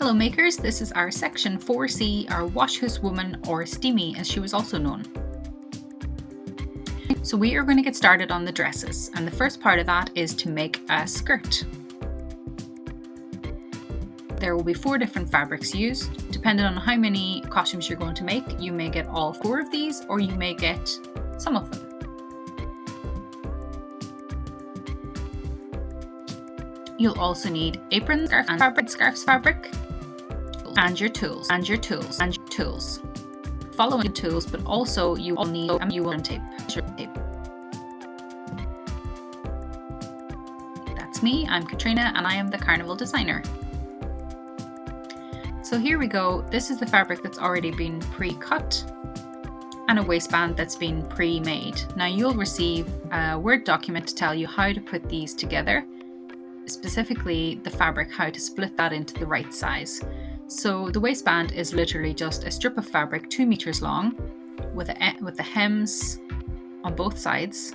Hello makers, this is our section 4C, our Wash Hoose Wumman, or Steamy as she was also known. So we are going to get started on the dresses, and the first part of that is to make a skirt. There will be 4 different fabrics used. Depending on how many costumes you're going to make, you may get all 4 of these or you may get some of them. You'll also need aprons, scarf fabric, and your tools. Following the tools, but also you will need measuring tape. That's me, I'm Katrina, and I am the carnival designer. So here we go. This is the fabric that's already been pre-cut and a waistband that's been pre-made. Now you'll receive a Word document to tell you how to put these together, specifically the fabric, how to split that into the right size. So the waistband is literally just a strip of fabric 2 meters long with the hems on both sides.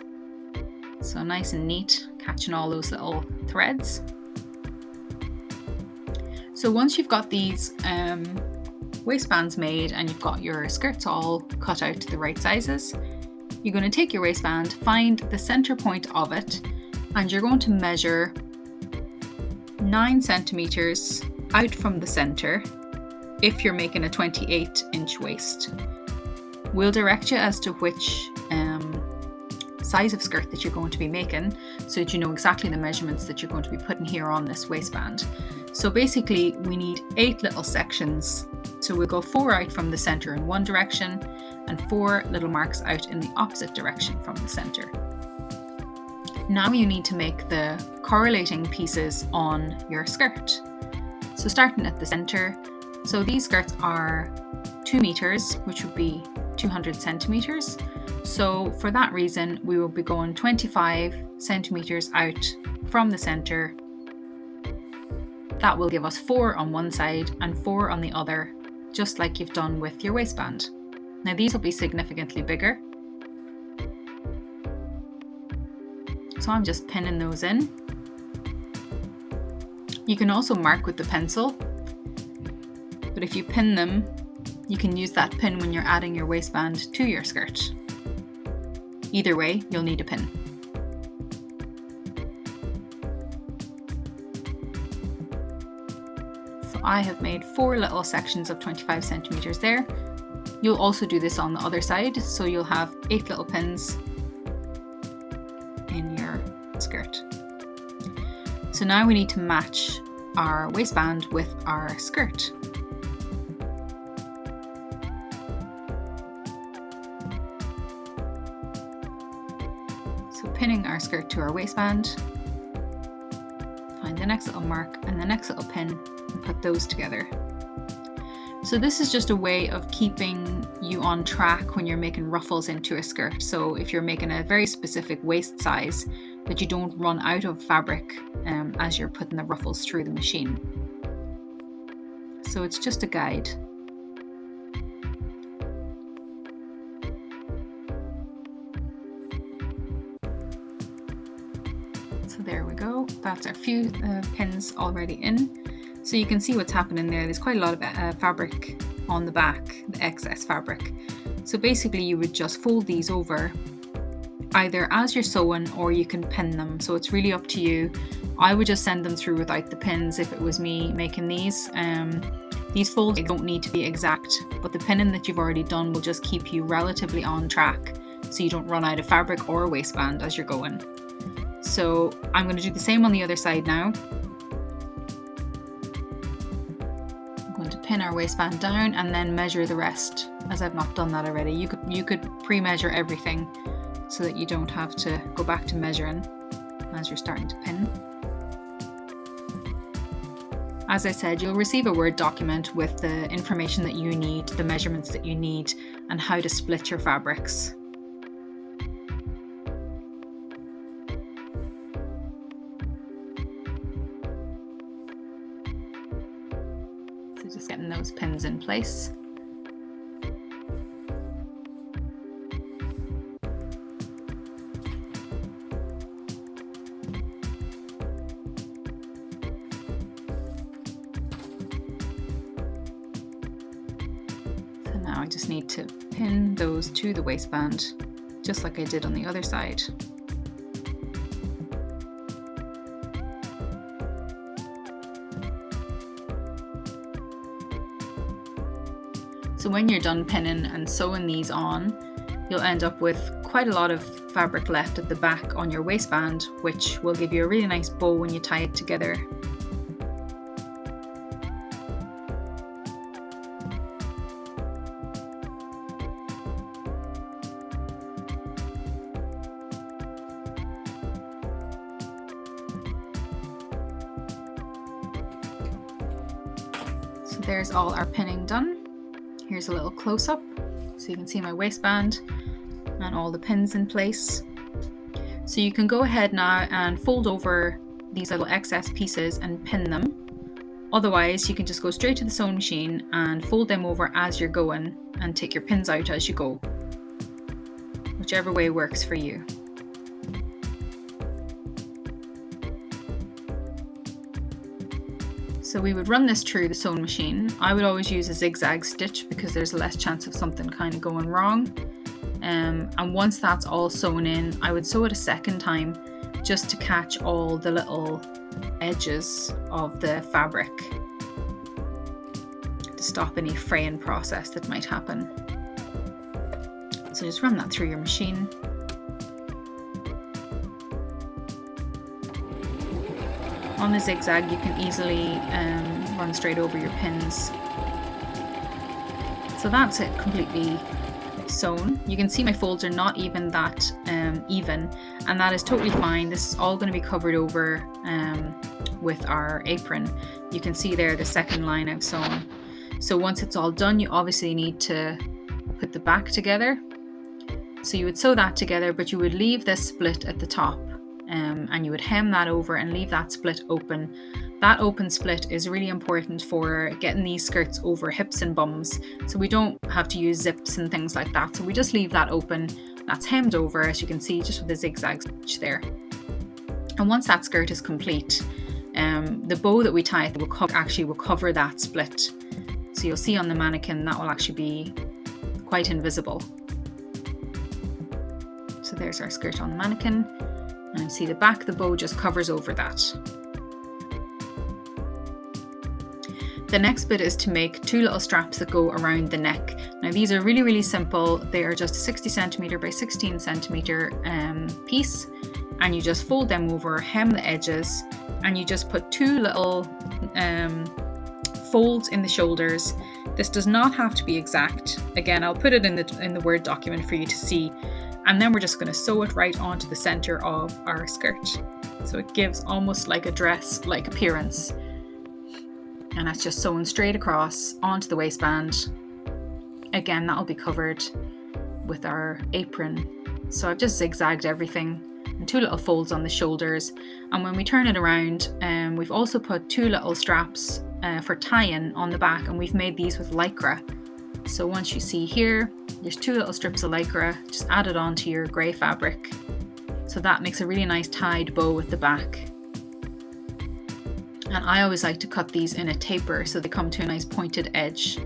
So nice and neat, catching all those little threads. So once you've got these waistbands made and you've got your skirts all cut out to the right sizes, you're going to take your waistband, find the center point of it, and you're going to measure 9 centimeters out from the center if you're making a 28-inch waist. We'll direct you as to which size of skirt that you're going to be making so that you know exactly the measurements that you're going to be putting here on this waistband. So basically we need 8 little sections. So we'll go 4 out from the center in one direction and 4 little marks out in the opposite direction from the center. Now you need to make the correlating pieces on your skirt. So starting at the center, so these skirts are 2 meters, which would be 200 centimeters. So for that reason, we will be going 25 centimeters out from the center. That will give us 4 on one side and 4 on the other, just like you've done with your waistband. Now these will be significantly bigger. So I'm just pinning those in. You can also mark with the pencil, but if you pin them, you can use that pin when you're adding your waistband to your skirt. Either way, you'll need a pin. So I have made 4 little sections of 25 centimeters there. You'll also do this on the other side, so you'll have 8 little pins in your skirt. So now we need to match our waistband with our skirt. So pinning our skirt to our waistband, find the next little mark and the next little pin and put those together. So this is just a way of keeping you on track when you're making ruffles into a skirt. So if you're making a very specific waist size, that you don't run out of fabric as you're putting the ruffles through the machine. So it's just a guide. So there we go. That's our few pins already in. So you can see what's happening there. There's quite a lot of fabric on the back, the excess fabric. So basically you would just fold these over either as you're sewing or you can pin them. So it's really up to you. I would just send them through without the pins if it was me making these. These folds don't need to be exact, but the pinning that you've already done will just keep you relatively on track so you don't run out of fabric or waistband as you're going. So I'm going to do the same on the other side now. I'm going to pin our waistband down and then measure the rest, as I've not done that already. You could pre-measure everything so that you don't have to go back to measuring as you're starting to pin. As I said, you'll receive a Word document with the information that you need, the measurements that you need, and how to split your fabrics. So just getting those pins in place. Now I just need to pin those to the waistband, just like I did on the other side. So when you're done pinning and sewing these on, you'll end up with quite a lot of fabric left at the back on your waistband, which will give you a really nice bow when you tie it together. So there's all our pinning done. Here's a little close-up so you can see my waistband and all the pins in place. So you can go ahead now and fold over these little excess pieces and pin them. Otherwise, you can just go straight to the sewing machine and fold them over as you're going and take your pins out as you go. Whichever way works for you. So we would run this through the sewing machine. I would always use a zigzag stitch because there's less chance of something kind of going wrong. And once that's all sewn in, I would sew it a second time just to catch all the little edges of the fabric to stop any fraying process that might happen. So just run that through your machine. On the zigzag, you can easily run straight over your pins. So that's it, completely sewn. You can see my folds are not even that even, and that is totally fine. This is all going to be covered over with our apron. You can see there the second line I've sewn. So once it's all done, you obviously need to put the back together. So you would sew that together, but you would leave this split at the top. And you would hem that over and leave that split open. That open split is really important for getting these skirts over hips and bums, so we don't have to use zips and things like that. So we just leave that open. That's hemmed over, as you can see, just with a zigzag stitch there. And once that skirt is complete, the bow that we tie it will cover that split. So you'll see on the mannequin that will actually be quite invisible. So there's our skirt on the mannequin. And you see the back, the bow just covers over that. The next bit is to make two little straps that go around the neck. Now these are really, really simple. They are just a 60 centimeter by 16 centimeter piece, and you just fold them over, hem the edges, and you just put two little folds in the shoulders. This does not have to be exact. Again, I'll put it in the Word document for you to see. And then we're just going to sew it right onto the center of our skirt. So it gives almost like a dress-like appearance. And that's just sewn straight across onto the waistband. Again, that'll be covered with our apron. So I've just zigzagged everything and two little folds on the shoulders. And when we turn it around, we've also put two little straps for tying on the back, and we've made these with Lycra. So once you see here, there's two little strips of Lycra just added onto your grey fabric. So that makes a really nice tied bow at the back. And I always like to cut these in a taper so they come to a nice pointed edge.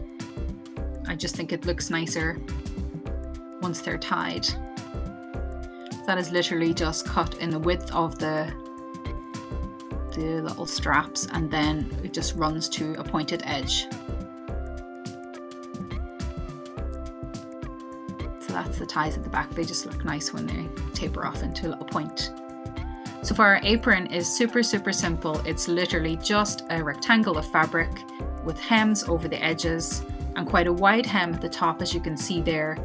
I just think it looks nicer once they're tied. That is literally just cut in the width of the little straps, and then it just runs to a pointed edge. So that's the ties at the back. They just look nice when they taper off into a little point. So for our apron is super, super simple. It's literally just a rectangle of fabric with hems over the edges and quite a wide hem at the top, as you can see there,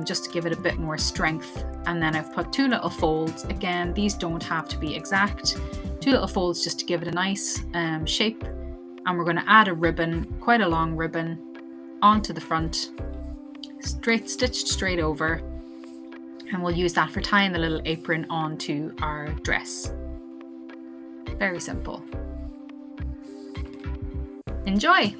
just to give it a bit more strength. And then I've put two little folds. Again, these don't have to be exact. Two little folds just to give it a nice shape. And we're going to add a ribbon, quite a long ribbon, onto the front, stitched straight over. And we'll use that for tying the little apron onto our dress. Very simple. Enjoy!